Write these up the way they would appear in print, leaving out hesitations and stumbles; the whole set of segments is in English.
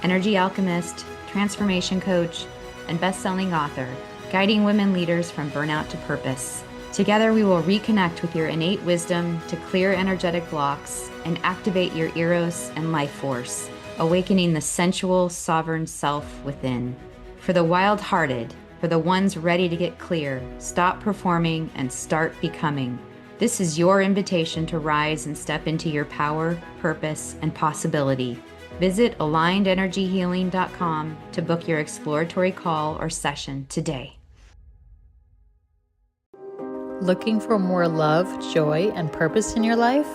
energy alchemist, transformation coach, and best-selling author, guiding women leaders from burnout to purpose. Together, we will reconnect with your innate wisdom to clear energetic blocks and activate your eros and life force, awakening the sensual, sovereign self within. For the wild-hearted, for the ones ready to get clear, stop performing and start becoming. This is your invitation to rise and step into your power, purpose, and possibility. Visit alignedenergyhealing.com to book your exploratory call or session today. Looking for more love, joy, and purpose in your life?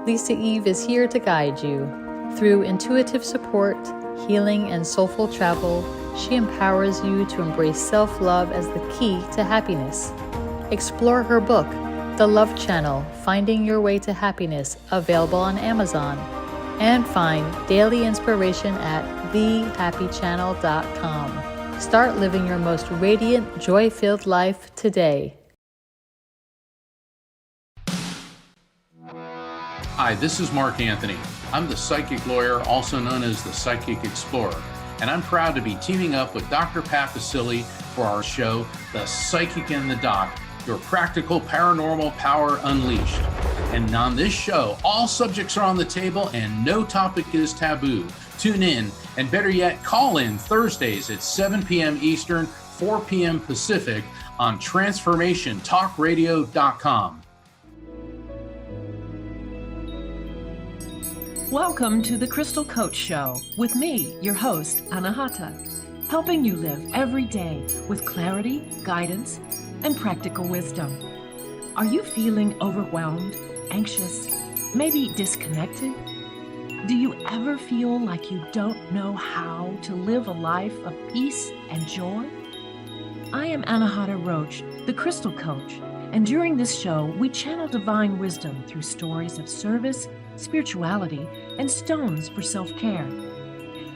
Lisa Eve is here to guide you. Through intuitive support, healing, and soulful travel, she empowers you to embrace self-love as the key to happiness. Explore her book, The Love Channel, Finding Your Way to Happiness, available on Amazon. And find daily inspiration at thehappychannel.com. Start living your most radiant, joy-filled life today. Hi, this is Mark Anthony. I'm the psychic lawyer, also known as the Psychic Explorer, and I'm proud to be teaming up with Dr. Pat Baccili for our show, The Psychic and the Doc, your practical paranormal power unleashed. And on this show, all subjects are on the table and no topic is taboo. Tune in, and better yet, call in Thursdays at 7 p.m. Eastern, 4 p.m. Pacific on TransformationTalkRadio.com. Welcome to the Crystal Coach Show with me, your host, Anahata, helping you live every day with clarity, guidance, and practical wisdom. Are you feeling overwhelmed, anxious, maybe disconnected? Do you ever feel like you don't know how to live a life of peace and joy? I am Anahata Roach, the Crystal Coach, and during this show, we channel divine wisdom through stories of service, spirituality, and stones for self-care.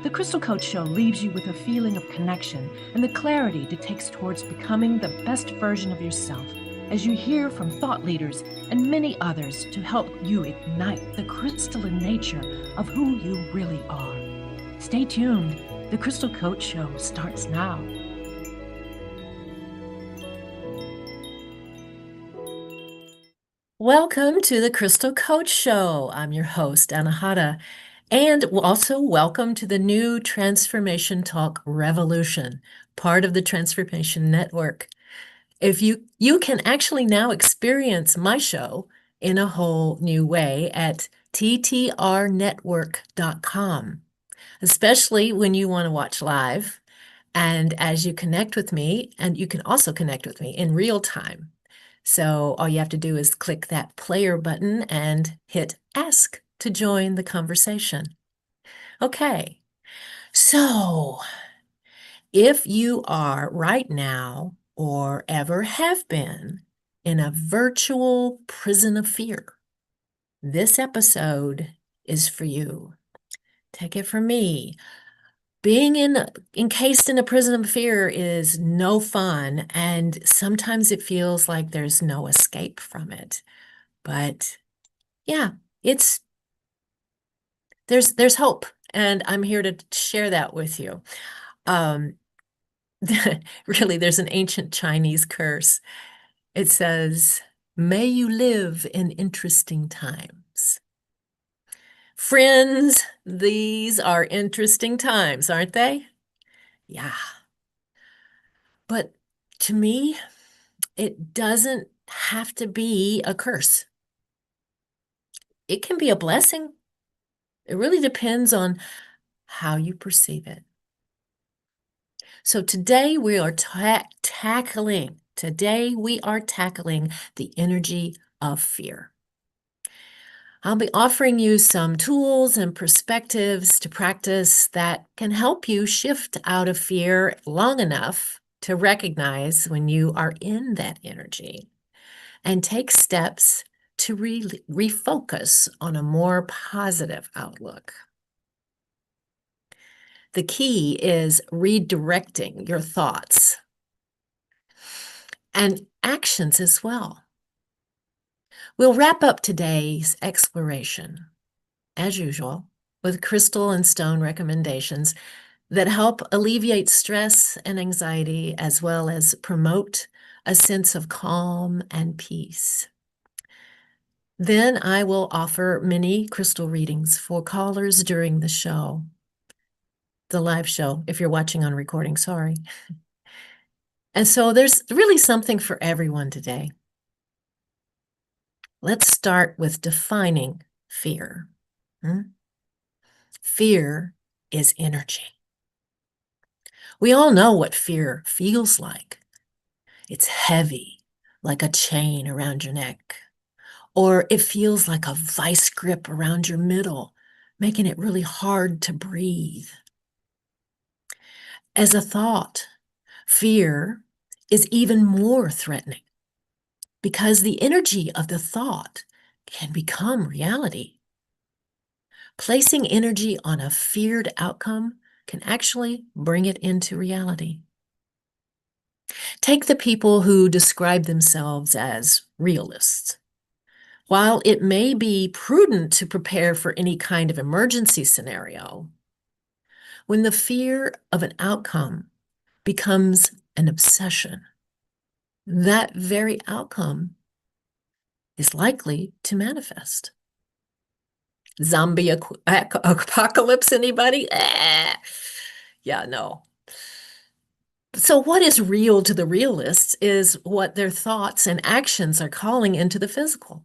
The Crystal Coach Show leaves you with a feeling of connection and the clarity it takes towards becoming the best version of yourself as you hear from thought leaders and many others to help you ignite the crystalline nature of who you really are. Stay tuned. The Crystal Coach Show starts now. Welcome to the Crystal Coach Show. I'm your host, Anahata. And also welcome to the new Transformation Talk Revolution, part of the Transformation Network. If you can actually now experience my show in a whole new way at ttrnetwork.com, especially when you want to watch live. And as you connect with me, and you can also connect with me in real time. So all you have to do is click that player button and hit ask to join the conversation. Okay, so if you are right now or ever have been in a virtual prison of fear, this episode is for you. Take it from me. Being encased in a prison of fear is no fun, and sometimes it feels like there's no escape from it. But yeah, there's hope, and I'm here to share that with you. Really, there's an ancient Chinese curse. It says, "May you live in interesting times." Friends, these are interesting times, aren't they? Yeah. But to me, it doesn't have to be a curse. It can be a blessing. It really depends on how you perceive it. So today we are tackling the energy of fear. I'll be offering you some tools and perspectives to practice that can help you shift out of fear long enough to recognize when you are in that energy and take steps to refocus on a more positive outlook. The key is redirecting your thoughts and actions as well. We'll wrap up today's exploration, as usual, with crystal and stone recommendations that help alleviate stress and anxiety, as well as promote a sense of calm and peace. Then I will offer mini crystal readings for callers during the show, the live show, if you're watching on recording, sorry. And so there's really something for everyone today. Let's start with defining fear. Fear is energy. We all know what fear feels like. It's heavy, like a chain around your neck, or it feels like a vice grip around your middle, making it really hard to breathe. As a thought, fear is even more threatening because the energy of the thought can become reality. Placing energy on a feared outcome can actually bring it into reality. Take the people who describe themselves as realists. While it may be prudent to prepare for any kind of emergency scenario, when the fear of an outcome becomes an obsession, that very outcome is likely to manifest. Zombie apocalypse, anybody? Yeah, no. So what is real to the realists is what their thoughts and actions are calling into the physical.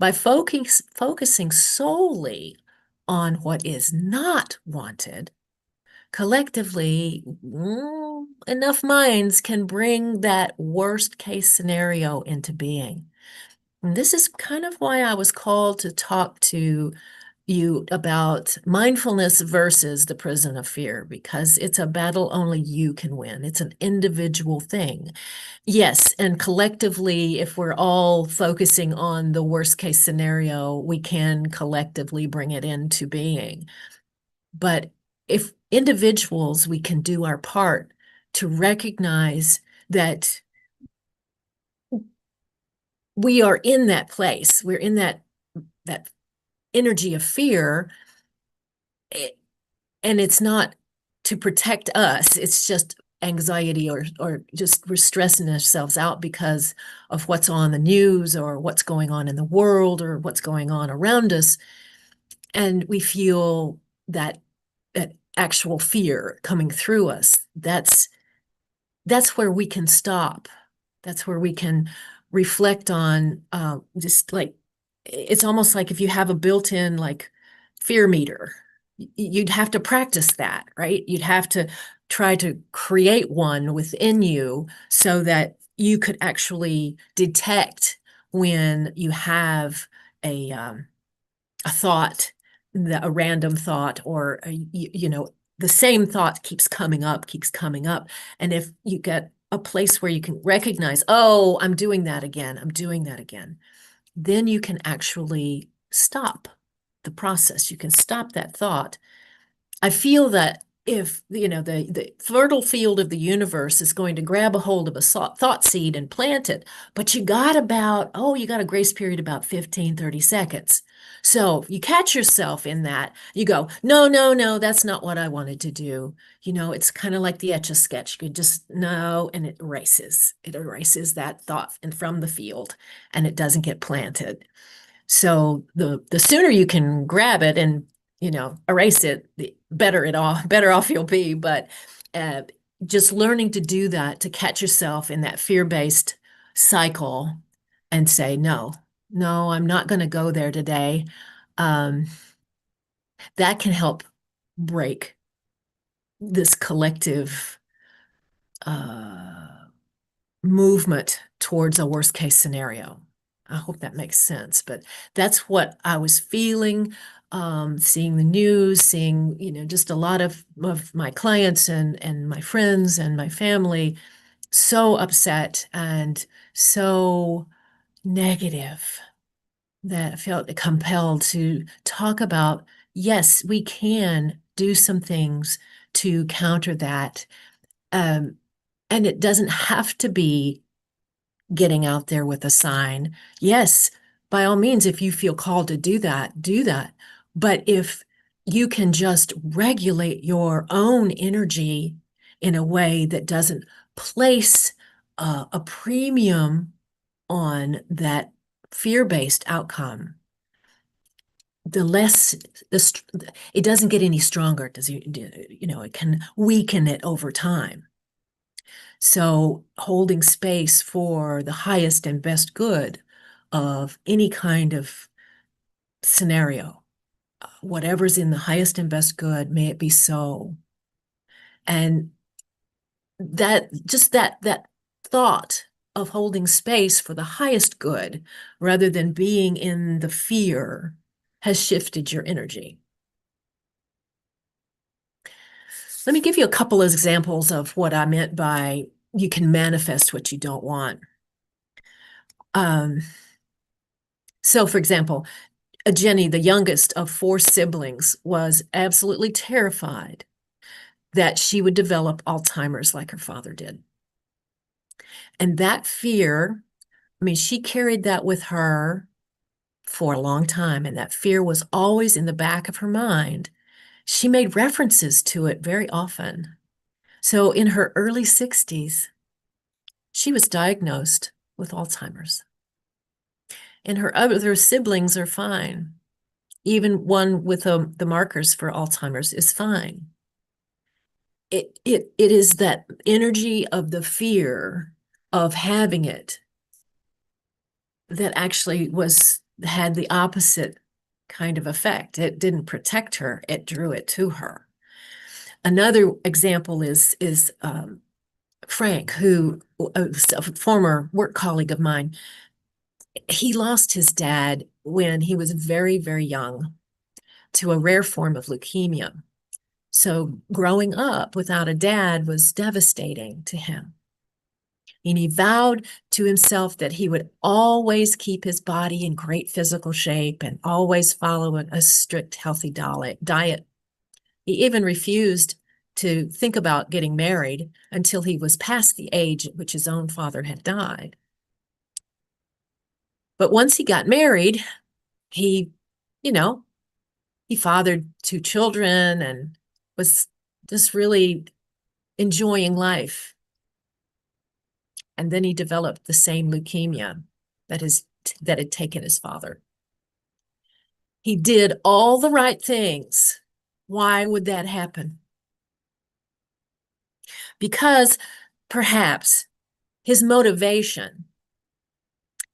By focusing solely on what is not wanted, collectively, enough minds can bring that worst case scenario into being. And this is kind of why I was called to talk to you about mindfulness versus the prison of fear, because it's a battle only you can win. It's an individual thing. Yes, and collectively, if we're all focusing on the worst case scenario, we can collectively bring it into being. But if individuals, we can do our part to recognize that we are in that place, we're in that energy of fear, and it's not to protect us, it's just anxiety or just we're stressing ourselves out because of what's on the news or what's going on in the world or what's going on around us. And we feel that actual fear coming through us. That's where we can stop. That's where we can reflect on just like, it's almost like if you have a built-in like fear meter, you'd have to practice that, right? You'd have to try to create one within you so that you could actually detect when you have a thought, a random thought, or the same thought keeps coming up. And if you get a place where you can recognize, oh, I'm doing that again, then you can actually stop the process. You can stop that thought. I feel that if, the fertile field of the universe is going to grab a hold of a thought seed and plant it, but you got a grace period about 15, 30 seconds. So you catch yourself in that, you go, no, that's not what I wanted to do. It's kind of like the Etch-a-Sketch. You just, no, and it erases that thought from the field, and it doesn't get planted. So the sooner you can grab it and erase it, the better off you'll be. But just learning to do that, to catch yourself in that fear-based cycle and say, no, I'm not going to go there today. That can help break this collective movement towards a worst case scenario. I hope that makes sense, but that's what I was feeling, seeing the news, seeing, just a lot of my clients and my friends and my family so upset and so negative that I felt compelled to talk about, yes, we can do some things to counter that. And it doesn't have to be getting out there with a sign. Yes, by all means, if you feel called to do that, do that. But if you can just regulate your own energy in a way that doesn't place a premium on that fear-based outcome, the less it doesn't get any stronger. It can weaken it over time. So holding space for the highest and best good of any kind of scenario, whatever's in the highest and best good, may it be so. And that thought of holding space for the highest good rather than being in the fear has shifted your energy. Let me give you a couple of examples of what I meant by you can manifest what you don't want. So, for example, Jenny, the youngest of 4 siblings, was absolutely terrified that she would develop Alzheimer's like her father did. And that fear, I mean, she carried that with her for a long time, and that fear was always in the back of her mind. She made references to it very often. So in her early 60s, she was diagnosed with Alzheimer's. And her other siblings are fine. Even one with the markers for Alzheimer's is fine. It is that energy of the fear of having it that actually had the opposite kind of effect. It didn't protect her, it drew it to her. Another example is Frank, who was a former work colleague of mine. He lost his dad when he was very, very young to a rare form of leukemia. So growing up without a dad was devastating to him. And he vowed to himself that he would always keep his body in great physical shape and always follow a strict, healthy diet. He even refused to think about getting married until he was past the age at which his own father had died. But once he got married, he fathered 2 children and was just really enjoying life. And then he developed the same leukemia that had taken his father. He did all the right things. Why would that happen? Because perhaps his motivation,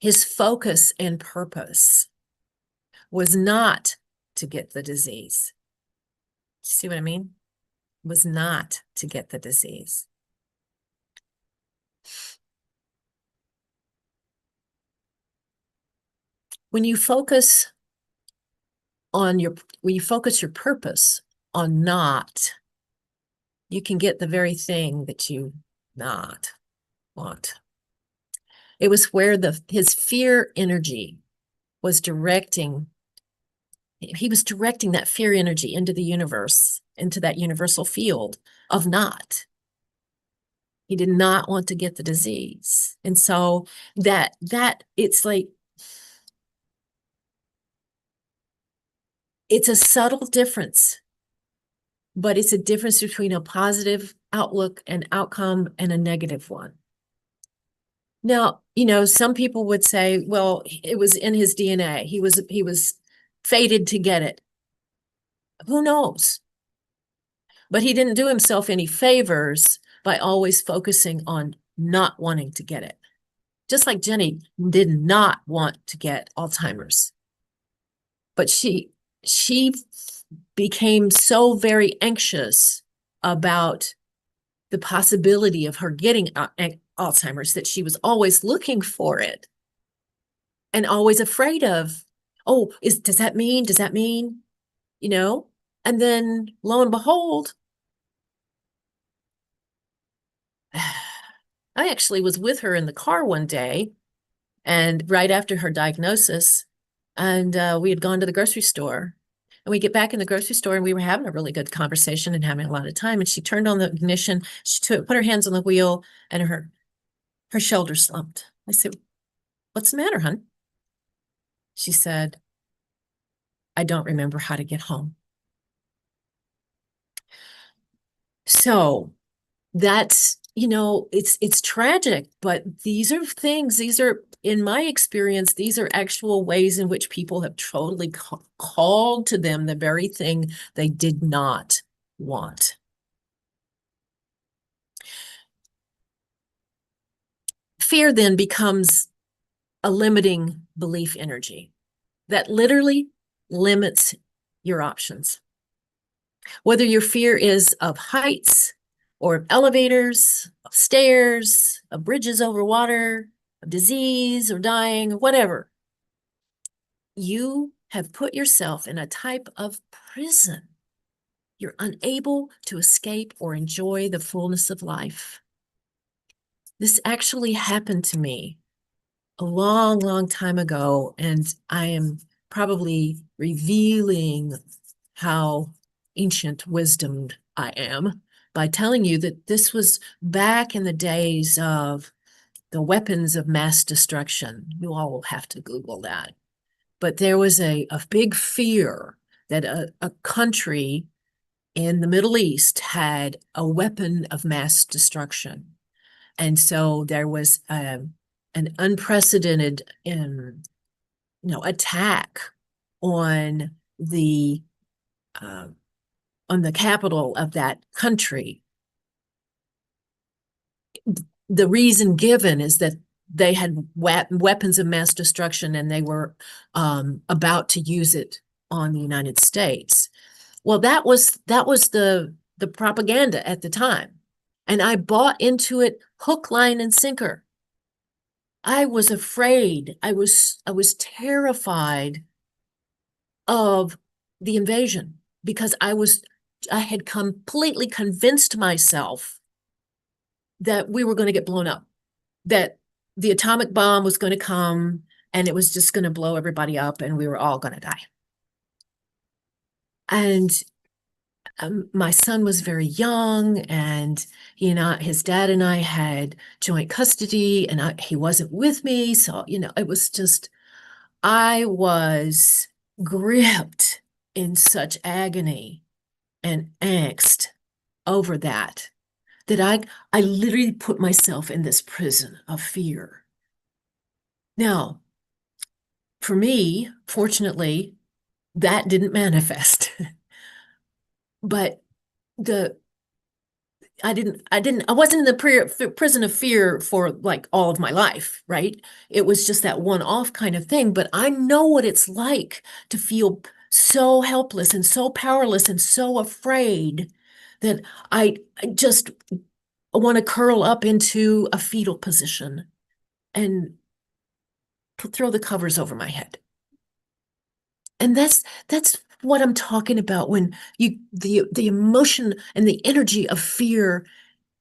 his focus and purpose was not to get the disease. See what I mean? Was not to get the disease. When you focus your purpose on not, you can get the very thing that you not want. It was where his fear energy was directing. He was directing that fear energy into the universe, into that universal field of not. He did not want to get the disease. And so that it's like, it's a subtle difference, but it's a difference between a positive outlook and outcome and a negative one. Now, some people would say, well, it was in his DNA. He was fated to get it. Who knows? But he didn't do himself any favors by always focusing on not wanting to get it. Just like Jenny did not want to get Alzheimer's. But she became so very anxious about the possibility of her getting Alzheimer's that she was always looking for it and always afraid of, does that mean, and then lo and behold, I actually was with her in the car one day and right after her diagnosis, and we had gone to the grocery store. And we get back in the grocery store and we were having a really good conversation and having a lot of time. And she turned on the ignition. She put her hands on the wheel and her shoulder slumped. I said, "What's the matter, hon?" She said, "I don't remember how to get home." So that's, it's tragic, but these are things, in my experience, these are actual ways in which people have totally called to them the very thing they did not want. Fear then becomes a limiting belief energy that literally limits your options. Whether your fear is of heights or of elevators, of stairs, of bridges over water, of disease or dying, or whatever, you have put yourself in a type of prison. You're unable to escape or enjoy the fullness of life. This actually happened to me a long, long time ago, and I am probably revealing how ancient wisdom I am by telling you that this was back in the days of the weapons of mass destruction. You all will have to Google that. But there was a big fear that a country in the Middle East had a weapon of mass destruction. And so there was an unprecedented attack on the capital of that country. The reason given is that they had weapons of mass destruction and they were about to use it on the United States. Well, that was the propaganda at the time. And I bought into it hook, line, and sinker. I was afraid. I was terrified of the invasion because I had completely convinced myself that we were going to get blown up, that the atomic bomb was going to come and it was just going to blow everybody up and we were all going to die. And my son was very young, and his dad and I had joint custody, and he wasn't with me. So, it was just, I was gripped in such agony and angst over that I literally put myself in this prison of fear. Now, for me, fortunately, that didn't manifest. But I wasn't in the prison of fear for like all of my life, right? It was just that one-off kind of thing. But I know what it's like to feel so helpless and so powerless and so afraid that I just want to curl up into a fetal position and throw the covers over my head. And that's what I'm talking about when the emotion and the energy of fear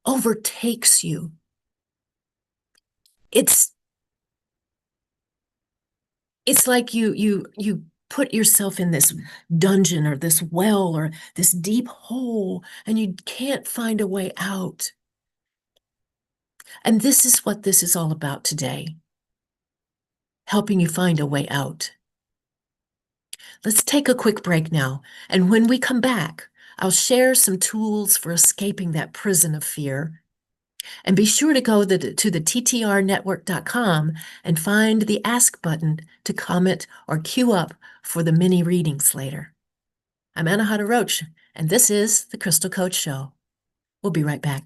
overtakes you. It's like you put yourself in this dungeon or this well or this deep hole and you can't find a way out. And this is what this is all about today, helping you find a way out. Let's take a quick break now, and when we come back, I'll share some tools for escaping that prison of fear. And be sure to go to the ttrnetwork.com and find the Ask button to comment or queue up for the mini readings later. I'm Anahata Roach, and this is The Crystal Coach Show. We'll be right back.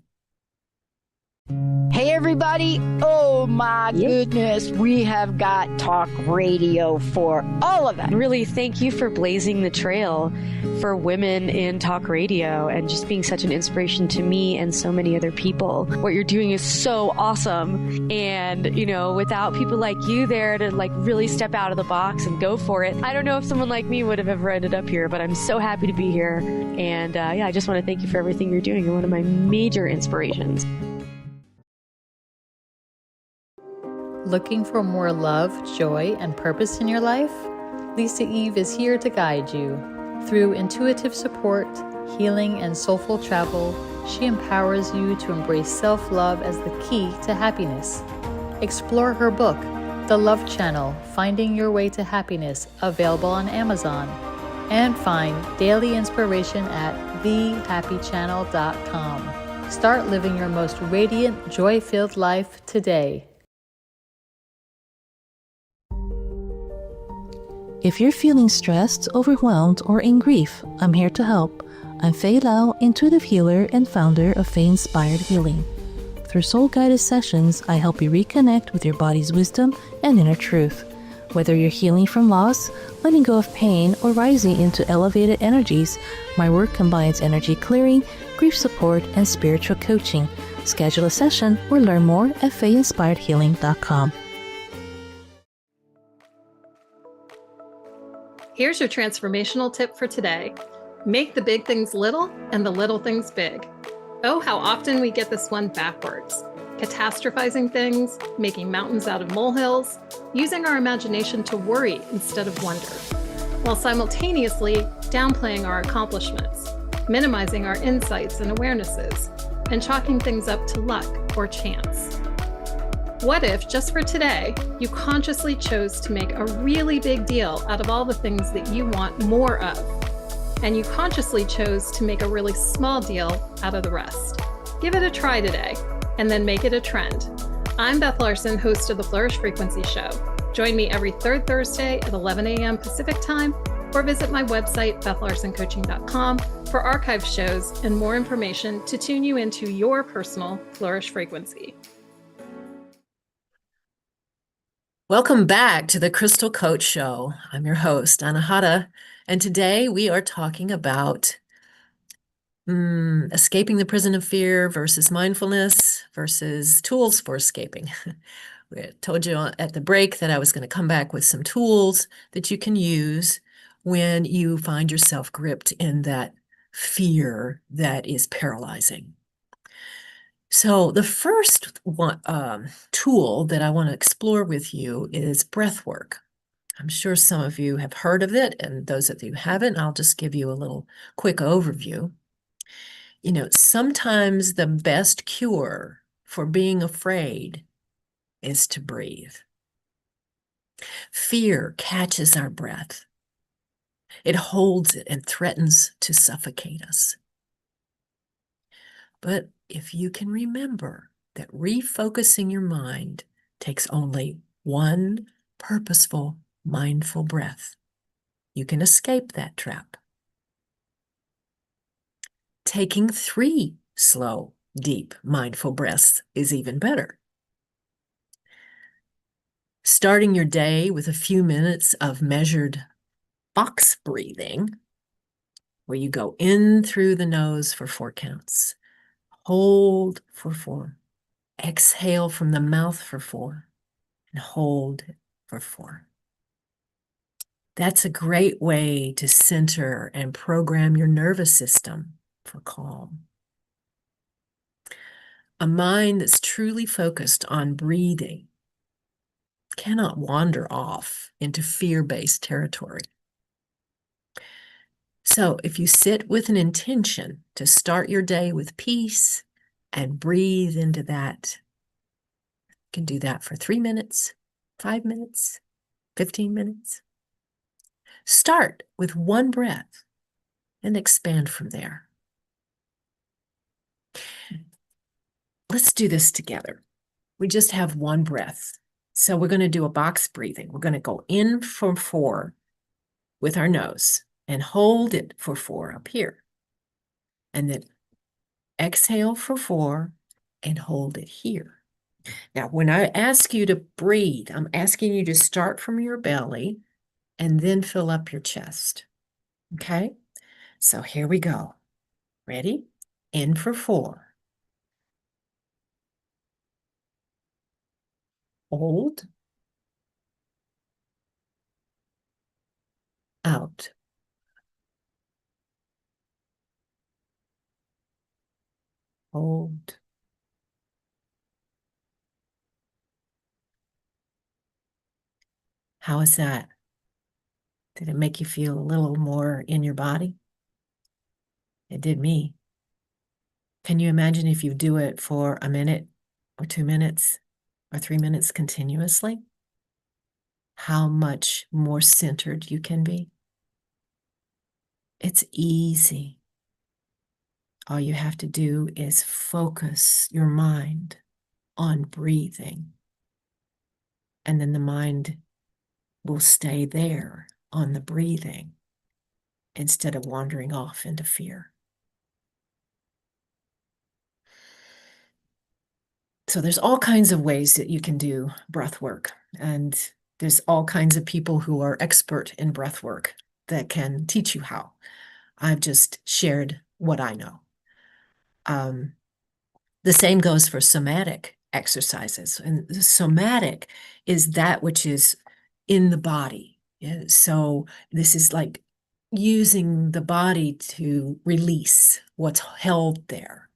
Hey everybody, oh my goodness, we have got talk radio for all of it. Really, thank you for blazing the trail for women in talk radio and just being such an inspiration to me and so many other people. What you're doing is so awesome. And, without people like you there to really step out of the box and go for it, I don't know if someone like me would have ever ended up here, but I'm so happy to be here. And I just want to thank you for everything you're doing. You're one of my major inspirations. Looking for more love, joy, and purpose in your life? Lisa Eve is here to guide you. Through intuitive support, healing, and soulful travel, she empowers you to embrace self-love as the key to happiness. Explore her book, The Love Channel, Finding Your Way to Happiness, available on Amazon. And find daily inspiration at thehappychannel.com. Start living your most radiant, joy-filled life today. If you're feeling stressed, overwhelmed, or in grief, I'm here to help. I'm Faye Lau, intuitive healer and founder of Faye Inspired Healing. Through soul-guided sessions, I help you reconnect with your body's wisdom and inner truth. Whether you're healing from loss, letting go of pain, or rising into elevated energies, my work combines energy clearing, grief support, and spiritual coaching. Schedule a session or learn more at fayeinspiredhealing.com. Here's your transformational tip for today. Make the big things little and the little things big. Oh, how often we get this one backwards. Catastrophizing things, making mountains out of molehills, using our imagination to worry instead of wonder, while simultaneously downplaying our accomplishments, minimizing our insights and awarenesses, and chalking things up to luck or chance. What if, just for today, you consciously chose to make a really big deal out of all the things that you want more of, and you consciously chose to make a really small deal out of the rest? Give it a try today, and then make it a trend. I'm Beth Larson, host of the Flourish Frequency Show. Join me every third Thursday at 11 a.m. Pacific Time, or visit my website, bethlarsoncoaching.com, for archive shows and more information to tune you into your personal Flourish frequency. Welcome back to the Crystal Coach Show. I'm your host, Anahata, and today we are talking about escaping the prison of fear versus mindfulness versus tools for escaping. I told you at the break that I was going to come back with some tools that you can use when you find yourself gripped in that fear that is paralyzing. So the first one, tool that I want to explore with you is breath work. I'm sure some of you have heard of it, and those of you who haven't, I'll just give you a little quick overview. You know, sometimes the best cure for being afraid is to breathe. Fear catches our breath. It holds it and threatens to suffocate us. But if you can remember that refocusing your mind takes only one purposeful, mindful breath, you can escape that trap. Taking 3 slow, deep, mindful breaths is even better. Starting your day with a few minutes of measured box breathing, where you go in through the nose for 4 counts, hold for 4, exhale from the mouth for 4, and hold for 4. That's a great way to center and program your nervous system for calm. A mind that's truly focused on breathing cannot wander off into fear-based territory. So if you sit with an intention to start your day with peace and breathe into that, you can do that for 3 minutes, 5 minutes, 15 minutes. Start with 1 breath and expand from there. Let's do this together. We just have 1 breath. So we're going to do a box breathing. We're going to go in for 4 with our nose and hold it for 4 up here. And then exhale for 4 and hold it here. Now, when I ask you to breathe, I'm asking you to start from your belly and then fill up your chest. Okay? So here we go. Ready? In for 4. Hold. Out. Hold. How is that? Did it make you feel a little more in your body? It did me. Can you imagine if you do it for a minute or 2 minutes or 3 minutes continuously? How much more centered you can be? It's easy. All you have to do is focus your mind on breathing. And then the mind will stay there on the breathing instead of wandering off into fear. So there's all kinds of ways that you can do breath work. And there's all kinds of people who are expert in breath work that can teach you how. I've just shared what I know. The same goes for somatic exercises. And the somatic is that which is in the body. Yeah, so this is like using the body to release what's held there.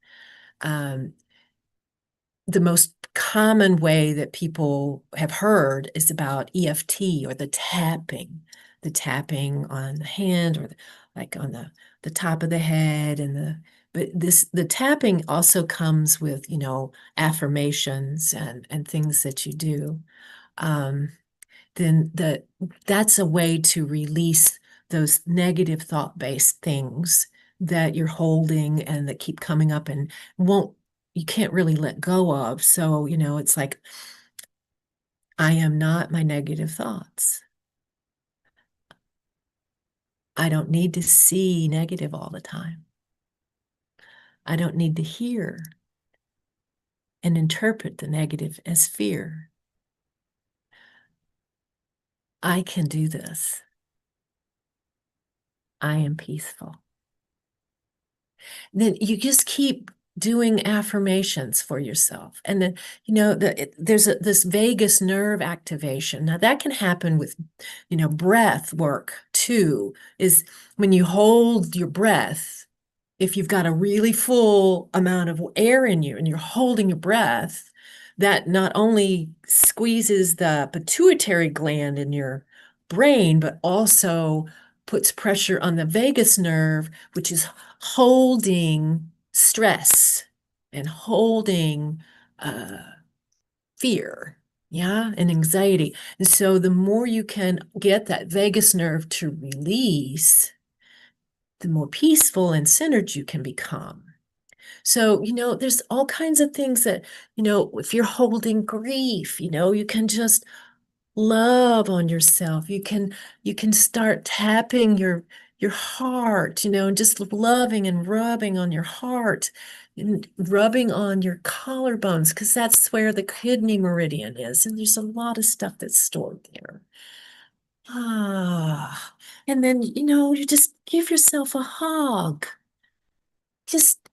The most common way that people have heard is about EFT, or the tapping on the hand, or like on the top of the head, but the tapping also comes with, affirmations and things that you do. Then that's a way to release those negative thought-based things that you're holding and that keep coming up and you can't really let go of. So, it's like, I am not my negative thoughts. I don't need to see negative all the time. I don't need to hear and interpret the negative as fear. I can do this. I am peaceful. Then you just keep doing affirmations for yourself. And then, there's this vagus nerve activation. Now that can happen with, breath work too, is when you hold your breath, if you've got a really full amount of air in you and you're holding your breath, that not only squeezes the pituitary gland in your brain, but also puts pressure on the vagus nerve, which is holding stress and holding fear, and anxiety. And so the more you can get that vagus nerve to release, the more peaceful and centered you can become. So, there's all kinds of things that, if you're holding grief, you can just love on yourself. You can start tapping your heart, and just loving and rubbing on your heart and rubbing on your collarbones, because that's where the kidney meridian is. And there's a lot of stuff that's stored there. And then, you just give yourself a hug. Just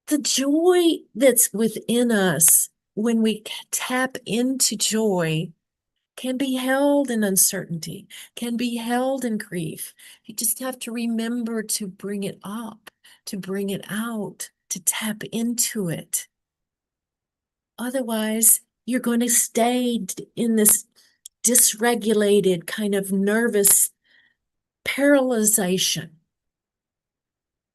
the joy that's within us when we tap into joy can be held in uncertainty, can be held in grief. You just have to remember to bring it up, to bring it out, to tap into it. Otherwise, you're going to stay in this dysregulated kind of nervous paralyzation.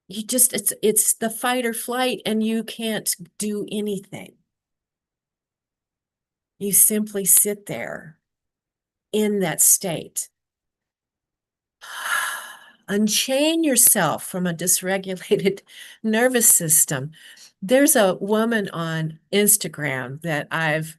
It's the fight or flight, and you can't do anything. You simply sit there in that state. Unchain yourself from a dysregulated nervous system. There's a woman on Instagram that I've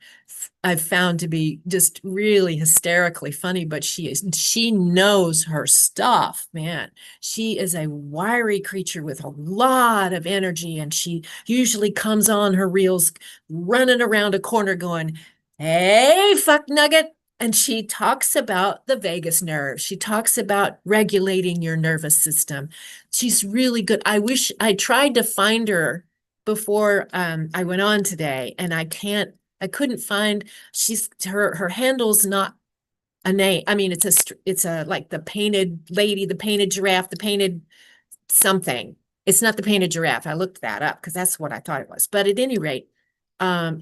found to be just really hysterically funny, but she knows her stuff, man. She is a wiry creature with a lot of energy, and she usually comes on her reels running around a corner going, "Hey, fuck nugget." And she talks about the vagus nerve. She talks about regulating your nervous system. She's really good. I wish I tried to find her before I went on today, and I couldn't find. Her handle's not a name. I mean, it's a like the painted lady, the painted giraffe, the painted something. It's not the painted giraffe. I looked that up because that's what I thought it was. But at any rate,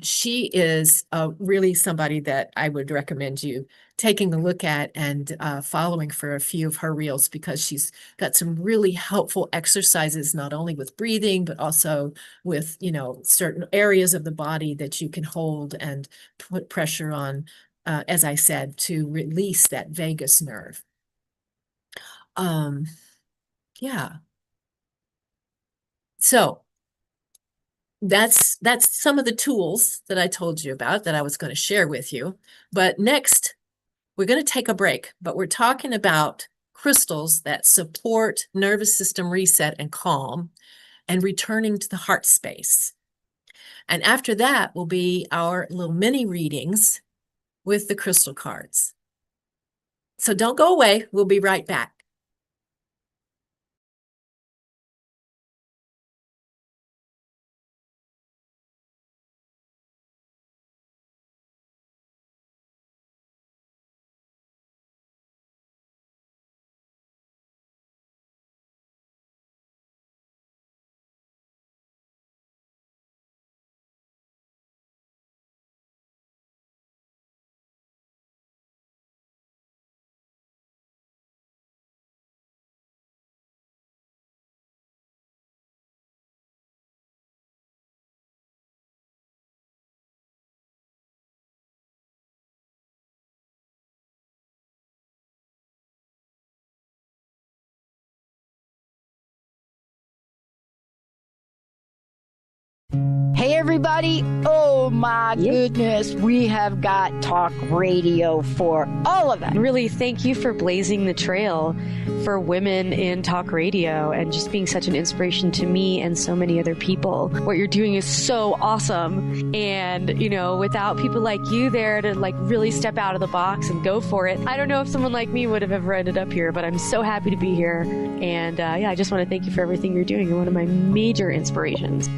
she is really somebody that I would recommend you taking a look at and following for a few of her reels, because she's got some really helpful exercises, not only with breathing, but also with, certain areas of the body that you can hold and put pressure on, as I said, to release that vagus nerve. Yeah. So that's some of the tools that I told you about that I was going to share with you. But next, we're going to take a break, but we're talking about crystals that support nervous system reset and calm and returning to the heart space. And after that will be our little mini readings with the crystal cards. So don't go away. We'll be right back. Hey, everybody. Oh, my goodness. We have got talk radio for all of it. Really, thank you for blazing the trail for women in talk radio and just being such an inspiration to me and so many other people. What you're doing is so awesome. And, you know, without people like you there to like really step out of the box and go for it, I don't know if someone like me would have ever ended up here, but I'm so happy to be here. And yeah, I just want to thank you for everything you're doing. You're one of my major inspirations.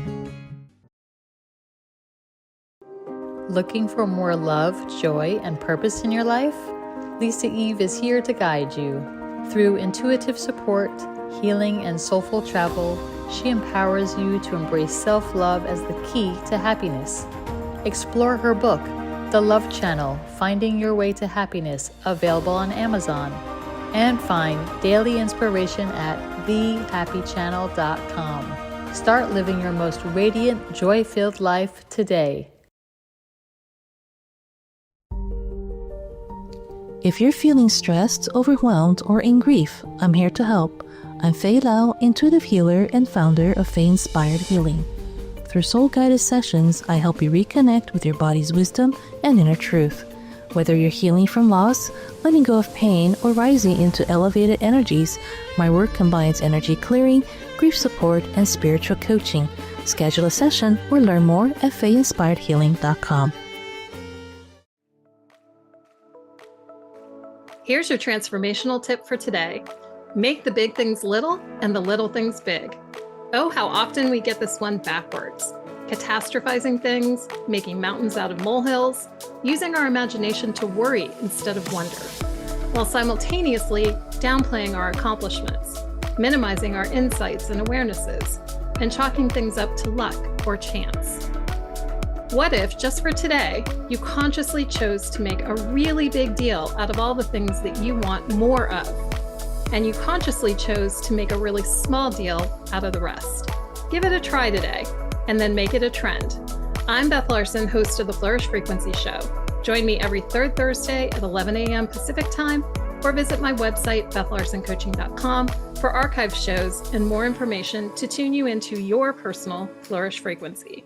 Looking for more love, joy, and purpose in your life? Lisa Eve is here to guide you. Through intuitive support, healing, and soulful travel, she empowers you to embrace self-love as the key to happiness. Explore her book, The Love Channel, Finding Your Way to Happiness, available on Amazon. And find daily inspiration at thehappychannel.com. Start living your most radiant, joy-filled life today. If you're feeling stressed, overwhelmed, or in grief, I'm here to help. I'm Faye Lau, intuitive healer and founder of Faye Inspired Healing. Through soul-guided sessions, I help you reconnect with your body's wisdom and inner truth. Whether you're healing from loss, letting go of pain, or rising into elevated energies, my work combines energy clearing, grief support, and spiritual coaching. Schedule a session or learn more at fayeinspiredhealing.com. Here's your transformational tip for today. Make the big things little and the little things big. Oh, how often we get this one backwards. Catastrophizing things, making mountains out of molehills, using our imagination to worry instead of wonder, while simultaneously downplaying our accomplishments, minimizing our insights and awarenesses, and chalking things up to luck or chance. What if, just for today, you consciously chose to make a really big deal out of all the things that you want more of, and you consciously chose to make a really small deal out of the rest? Give it a try today, and then make it a trend. I'm Beth Larson, host of the Flourish Frequency Show. Join me every third Thursday at 11 a.m. Pacific Time, or visit my website, bethlarsoncoaching.com, for archive shows and more information to tune you into your personal Flourish frequency.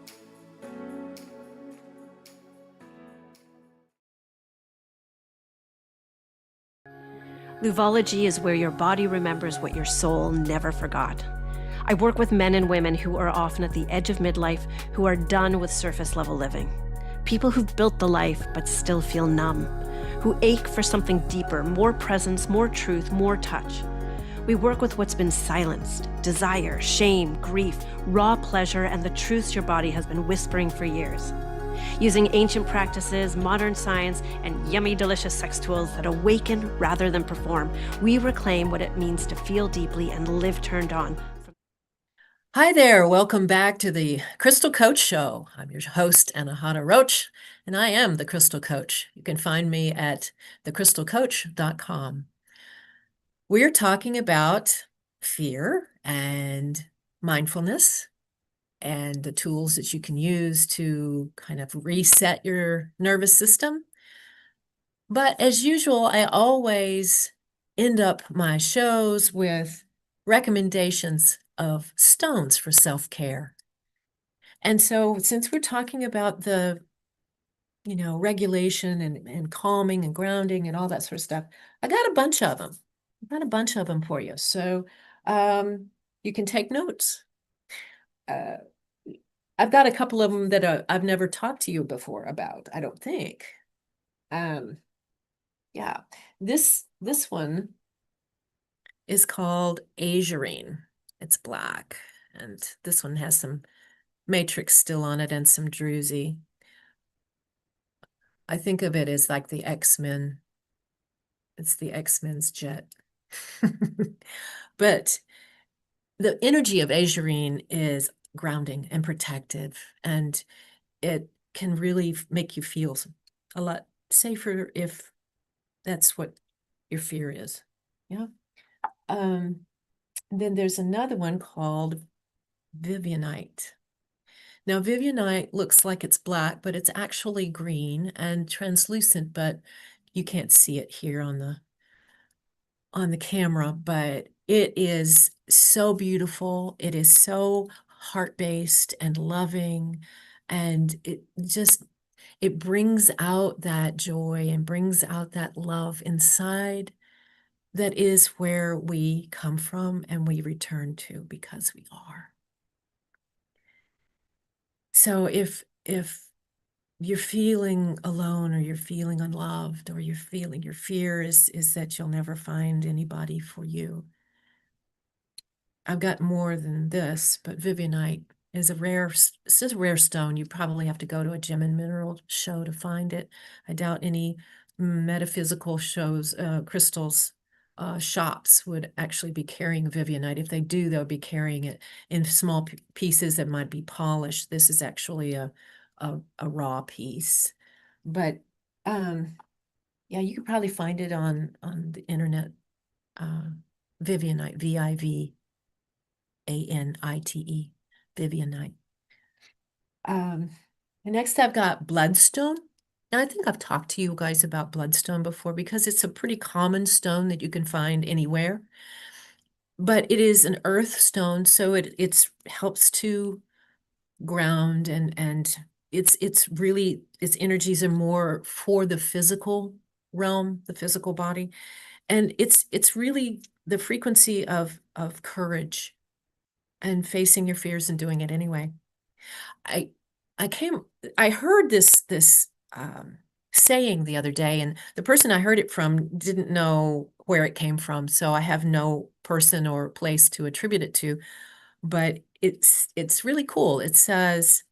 Luvology is where your body remembers what your soul never forgot. I work with men and women who are often at the edge of midlife, who are done with surface level living. People who've built the life but still feel numb, who ache for something deeper, more presence, more truth, more touch. We work with what's been silenced: desire, shame, grief, raw pleasure, and the truths your body has been whispering for years. Using ancient practices, modern science, and yummy, delicious sex tools that awaken rather than perform, we reclaim what it means to feel deeply and live turned on. Hi there. Welcome back to the Crystal Coach Show. I'm your host, Anahata Roach, and I am the Crystal Coach. You can find me at thecrystalcoach.com. We're talking about fear and mindfulness and the tools that you can use to kind of reset your nervous system. But as usual, I always end up my shows with recommendations of stones for self-care. And so since we're talking about the, regulation and calming and grounding and all that sort of stuff, I got a bunch of them. I got a bunch of them for you. So you can take notes. I've got a couple of them that I've never talked to you before about, I don't think. Yeah, this one is called azurine. It's black, and this one has some matrix still on it and some druzy. I think of it as like the X-Men. It's the X-Men's jet. But the energy of azurine is grounding and protective, and it can really make you feel a lot safer if that's what your fear is. Yeah. Then there's another one called Vivianite. Now, Vivianite looks like it's black, but it's actually green and translucent, but you can't see it here on the camera, but it is so beautiful. It is so heart-based and loving, and it brings out that joy and brings out that love inside. That is where we come from and we return to, because we are. So if you're feeling alone, or you're feeling unloved, or you're feeling your fear is that you'll never find anybody for you, I've got more than this, but Vivianite is it's a rare stone. You probably have to go to a gem and mineral show to find it. I doubt any metaphysical shows, crystals, shops would actually be carrying Vivianite. If they do, they'll be carrying it in small pieces that might be polished. This is actually a raw piece. But yeah, you could probably find it on the internet. Vivianite, Vivianite, Vivianite. And next I've got bloodstone. Now, I think I've talked to you guys about bloodstone before, because it's a pretty common stone that you can find anywhere. But it is an earth stone, so it helps to ground, and it's really, its energies are more for the physical realm, the physical body. And it's really the frequency of courage and facing your fears and doing it anyway. I heard this saying the other day, and the person I heard it from didn't know where it came from, so I have no person or place to attribute it to, but it's really cool. It says,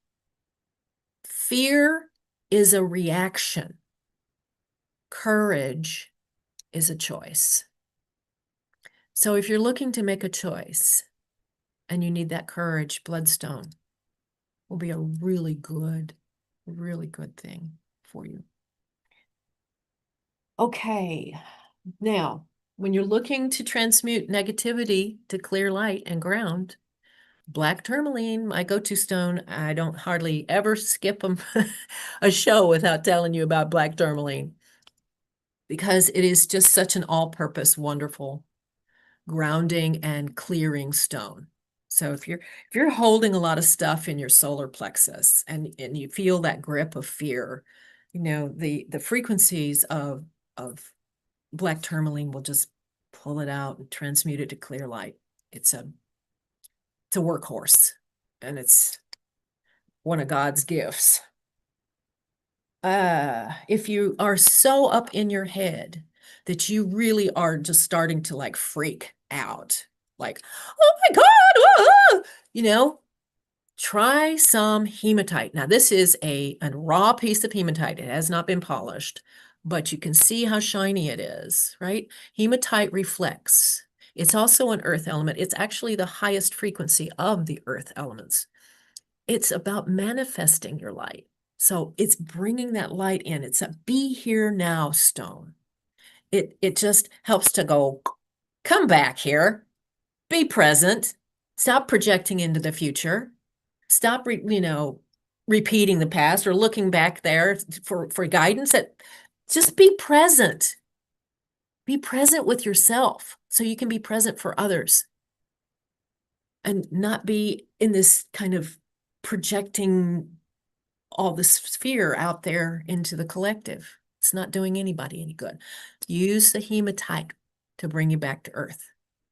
fear is a reaction. Courage is a choice. So if you're looking to make a choice and you need that courage, bloodstone will be a really good thing for you. Okay, now, when you're looking to transmute negativity to clear light and ground, black tourmaline, my go-to stone. I don't hardly ever skip a show without telling you about black tourmaline, because it is just such an all-purpose, wonderful grounding and clearing stone. So if you're holding a lot of stuff in your solar plexus, and you feel that grip of fear, the frequencies of black tourmaline will just pull it out and transmute it to clear light. It's a workhorse, and it's one of God's gifts. If you are so up in your head that you really are just starting to like freak out, like, oh my God, try some hematite. Now, this is a raw piece of hematite. It has not been polished, but you can see how shiny it is, right? Hematite reflects. It's also an earth element. It's actually the highest frequency of the earth elements. It's about manifesting your light. So it's bringing that light in. It's a be here now stone. It just helps to go, come back here, be present, stop projecting into the future, stop, repeating the past or looking back there for guidance. Just be present. Be present with yourself so you can be present for others, and not be in this kind of projecting all this fear out there into the collective. It's not doing anybody any good. Use the hematite to bring you back to earth.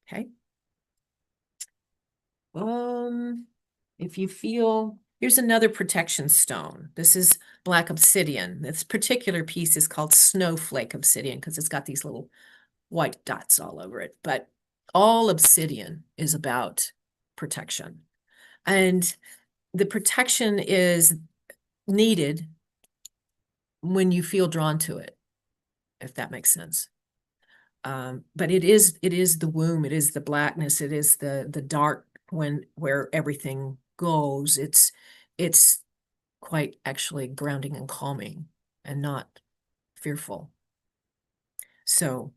Okay. If you feel, here's another protection stone. This is black obsidian. This particular piece is called snowflake obsidian because it's got these little white dots all over it. But all obsidian is about protection. And the protection is needed when you feel drawn to it, if that makes sense. But it is the womb, it is the blackness, it is the dark where everything goes. It's quite actually grounding and calming and not fearful. So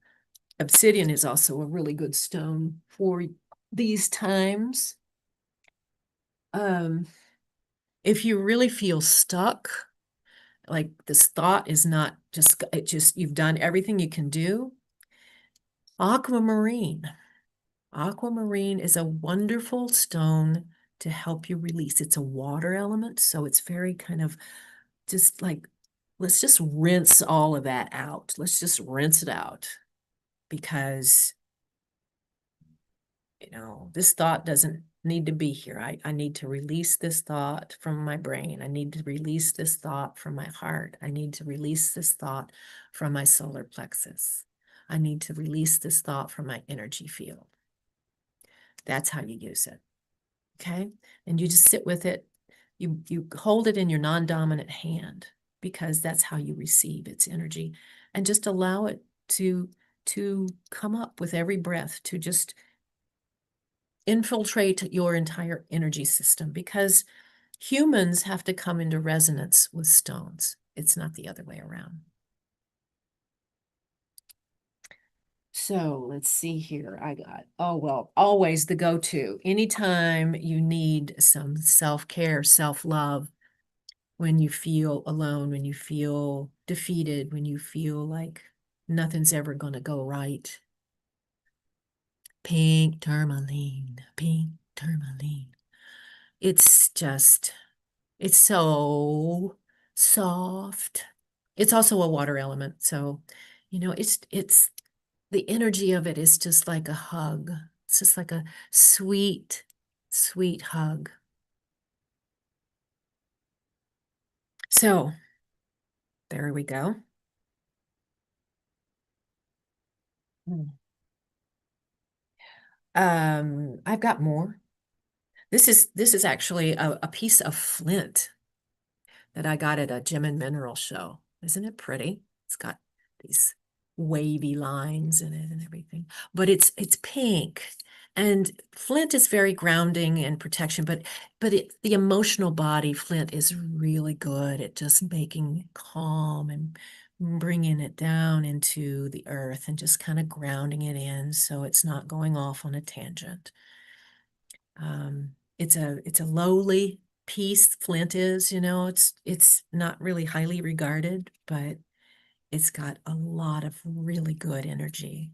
obsidian is also a really good stone for these times. If you really feel stuck, like this thought is not just, you've done everything you can do, aquamarine. Aquamarine is a wonderful stone to help you release. It's a water element, so it's very kind of just like, let's just rinse all of that out. Let's just rinse it out because, this thought doesn't need to be here. I need to release this thought from my brain. I need to release this thought from my heart. I need to release this thought from my solar plexus. I need to release this thought from my energy field. That's how you use it. Okay. And you just sit with it. You hold it in your non-dominant hand because that's how you receive its energy, and just allow it to come up with every breath, to just infiltrate your entire energy system, because humans have to come into resonance with stones. It's not the other way around. So let's see here. I got, always the go-to. Anytime you need some self-care, self-love, when you feel alone, when you feel defeated, when you feel like nothing's ever going to go right. Pink tourmaline, pink tourmaline. It's so soft. It's also a water element. So, it's the energy of it is just like a hug. It's just like a sweet, sweet hug. So there we go. I've got more. This is actually a piece of flint that I got at a gem and mineral show. Isn't it pretty? It's got these wavy lines in it and everything, but it's pink. And flint is very grounding and protection, but the emotional body, flint is really good at just making calm and bringing it down into the earth and just kind of grounding it in so it's not going off on a tangent. It's a lowly piece, flint is, it's not really highly regarded, but it's got a lot of really good energy.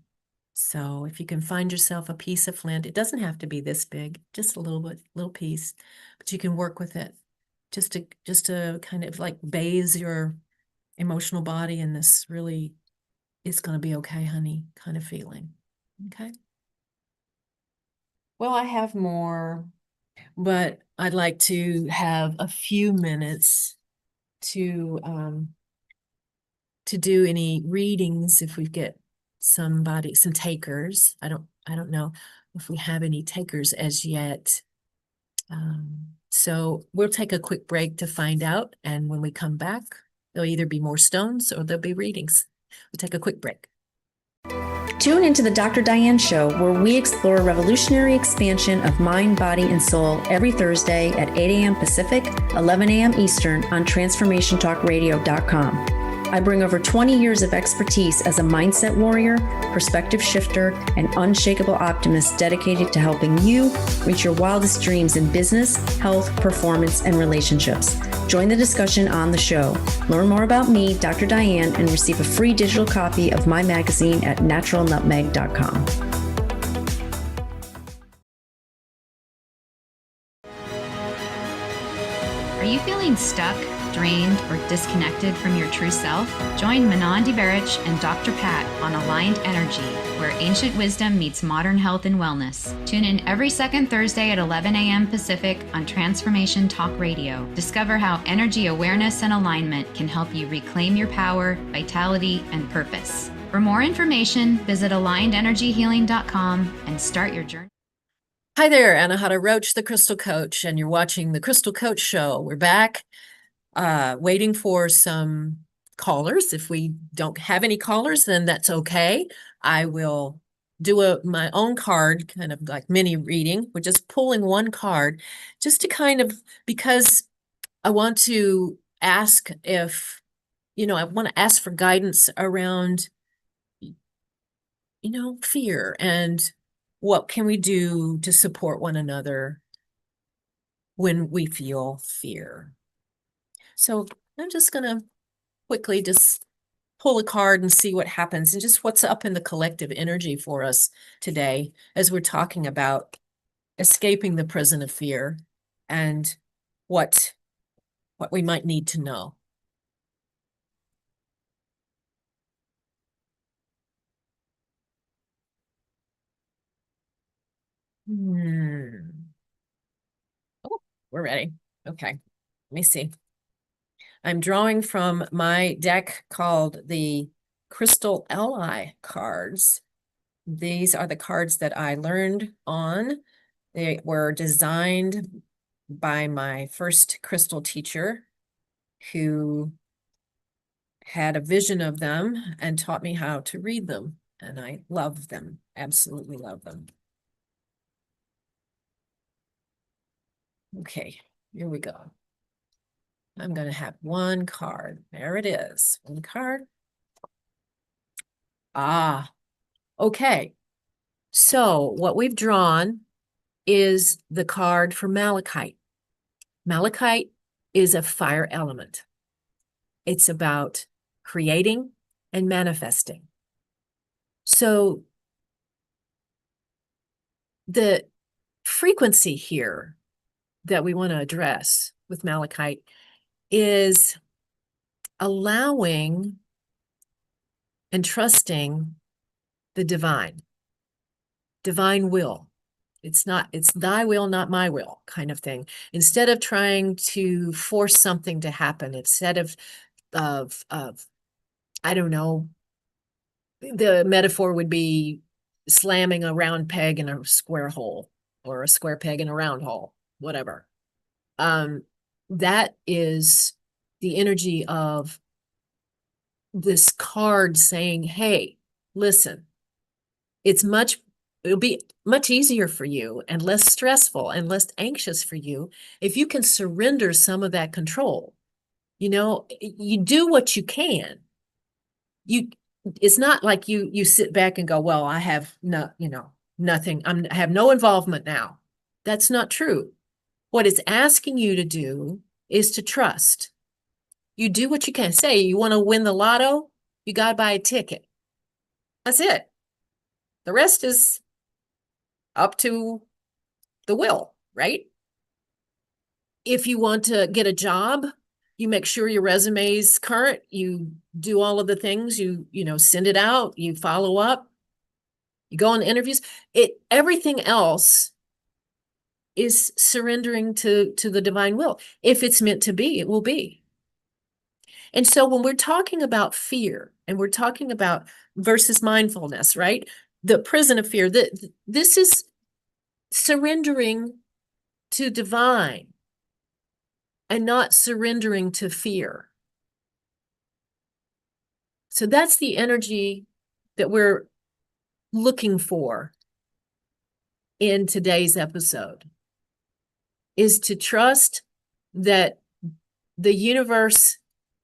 So if you can find yourself a piece of flint, it doesn't have to be this big, just a little piece, but you can work with it just to kind of like bathe your emotional body in this really, it's going to be okay, honey, kind of feeling. Okay. Well, I have more, but I'd like to have a few minutes to do any readings if we get some takers. I don't know if we have any takers as yet. So we'll take a quick break to find out. And when we come back, there'll either be more stones or there'll be readings. We'll take a quick break. Tune into the Dr. Diane Show, where we explore revolutionary expansion of mind, body, and soul every Thursday at 8 a.m. Pacific, 11 a.m. Eastern on TransformationTalkRadio.com. I bring over 20 years of expertise as a mindset warrior, perspective shifter, and unshakable optimist dedicated to helping you reach your wildest dreams in business, health, performance, and relationships. Join the discussion on the show. Learn more about me, Dr. Diane, and receive a free digital copy of my magazine at naturalnutmeg.com. feeling stuck, drained, or disconnected from your true self? Join Manon DeBerich and Dr. Pat on Aligned Energy, where ancient wisdom meets modern health and wellness. Tune in every second Thursday at 11 a.m. Pacific on Transformation Talk Radio. Discover how energy awareness and alignment can help you reclaim your power, vitality, and purpose. For more information, visit alignedenergyhealing.com and start your journey. Hi there, Anahata Roach, the Crystal Coach, and you're watching the Crystal Coach Show. We're back, waiting for some callers. If we don't have any callers, then that's okay. I will do my own card, kind of like mini reading. We're just pulling one card just to kind of, because I want to ask if, I want to ask for guidance around, fear and what can we do to support one another when we feel fear. So I'm just going to quickly just pull a card and see what happens and just what's up in the collective energy for us today as we're talking about escaping the prison of fear and what we might need to know. Oh, we're ready. Okay, let me see. I'm drawing from my deck called the Crystal Ally cards. These are the cards that I learned on. They were designed by my first crystal teacher who had a vision of them and taught me how to read them. And I love them, absolutely love them. Okay, here we go. I'm going to have one card. There it is. One card. Ah, okay. So what we've drawn is the card for Malachite. Malachite is a fire element. It's about creating and manifesting. So the frequency here that we want to address with Malachite is allowing and trusting the divine will. It's thy will, not my will kind of thing. Instead of trying to force something to happen, instead of I don't know, the metaphor would be slamming a round peg in a square hole or a square peg in a round hole, whatever. That is the energy of this card saying, hey, listen, it'll be much easier for you and less stressful and less anxious for you if you can surrender some of that control. You do what you can. It's not like you sit back and go, well, I have nothing. I have no involvement now. That's not true. What it's asking you to do is to trust. You do what you can. Say you want to win the lotto, you got to buy a ticket. That's it. The rest is up to the will, right? If you want to get a job, you make sure your resume is current. You do all of the things. You send it out. You follow up. You go on interviews. Everything else is surrendering to the divine will. If it's meant to be, it will be. And so when we're talking about fear and we're talking about versus mindfulness, right? The prison of fear, this is surrendering to divine and not surrendering to fear. So that's the energy that we're looking for in today's episode, is to trust that the universe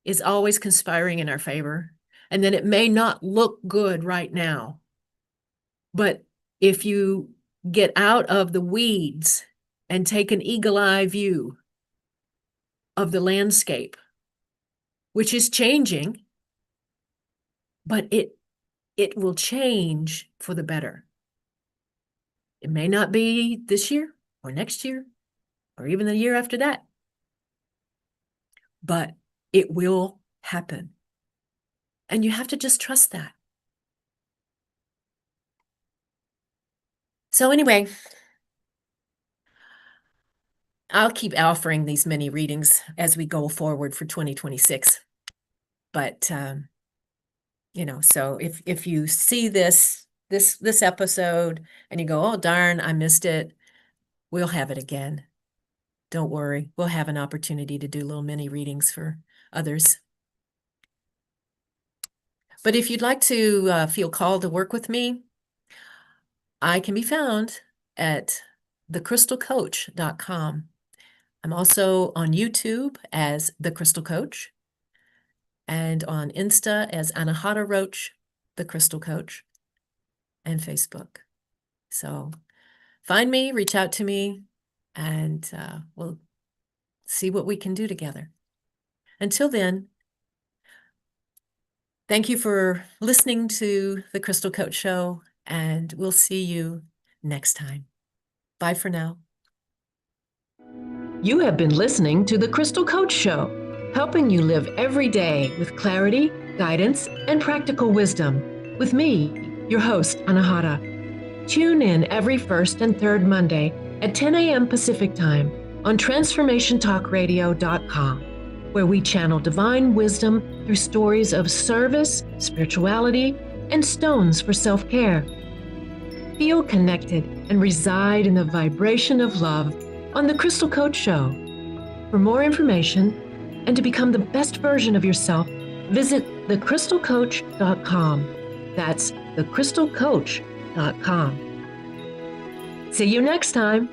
is always conspiring in our favor, and that it may not look good right now. But if you get out of the weeds and take an eagle-eye view of the landscape, which is changing, but it will change for the better. It may not be this year or next year or even the year after that. but it will happen. And you have to just trust that. So anyway, I'll keep offering these mini readings as we go forward for 2026. But, so if you see this episode and you go, oh, darn, I missed it, we'll have it again. Don't worry. We'll have an opportunity to do little mini readings for others. But if you'd like to feel called to work with me, I can be found at thecrystalcoach.com. I'm also on YouTube as The Crystal Coach and on Insta as Anahata Roach, The Crystal Coach, and Facebook. So find me, reach out to me, and we'll see what we can do together. Until then, thank you for listening to The Crystal Coach Show, and we'll see you next time. Bye for now. You have been listening to The Crystal Coach Show, helping you live every day with clarity, guidance, and practical wisdom. With me, your host, Anahata. Tune in every first and third Monday at 10 a.m. Pacific Time on TransformationTalkRadio.com, where we channel divine wisdom through stories of service, spirituality, and stones for self-care. Feel connected and reside in the vibration of love on The Crystal Coach Show. For more information and to become the best version of yourself, visit thecrystalcoach.com. That's thecrystalcoach.com. See you next time.